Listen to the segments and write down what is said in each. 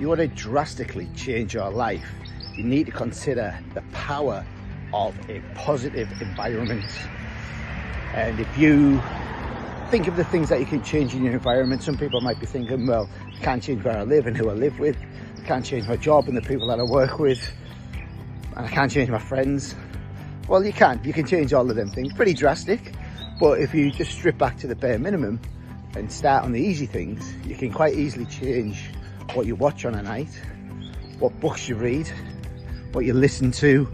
you want to drastically change your life, you need to consider the power of a positive environment. And if you think of the things that you can change in your environment, some people might be thinking, well, I can't change where I live and who I live with, I can't change my job and the people that I work with, and I can't change my friends. Well, you can change all of them things, pretty drastic, but if you just strip back to the bare minimum and start on the easy things, you can quite easily change what you watch on a night, what books you read, what you listen to,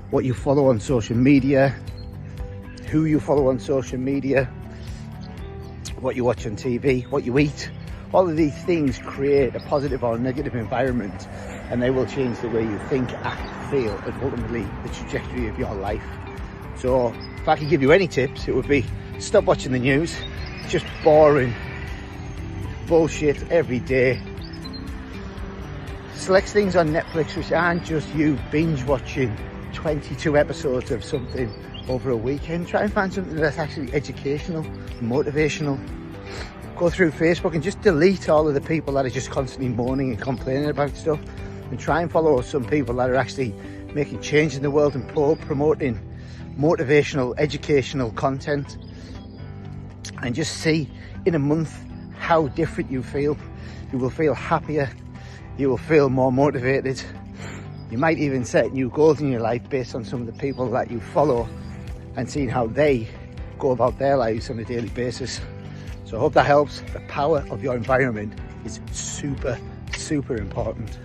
what you follow on social media, who you follow on social media, what you watch on TV, what you eat. All of these things create a positive or negative environment, and they will change the way you think, act, feel, and ultimately the trajectory of your life. So if I could give you any tips, it would be stop watching the news, just boring bullshit every day. Select things on Netflix which aren't just you binge watching 22 episodes of something over a weekend. Try and find something that's actually educational, motivational. Go through Facebook and just delete all of the people that are just constantly moaning and complaining about stuff, and try and follow some people that are actually making change in the world and promoting motivational, educational content, and just see in a month how different you feel. You will feel happier, you will feel more motivated. You might even set new goals in your life based on some of the people that you follow and seeing how they go about their lives on a daily basis. So I hope that helps. The power of your environment is super, super important.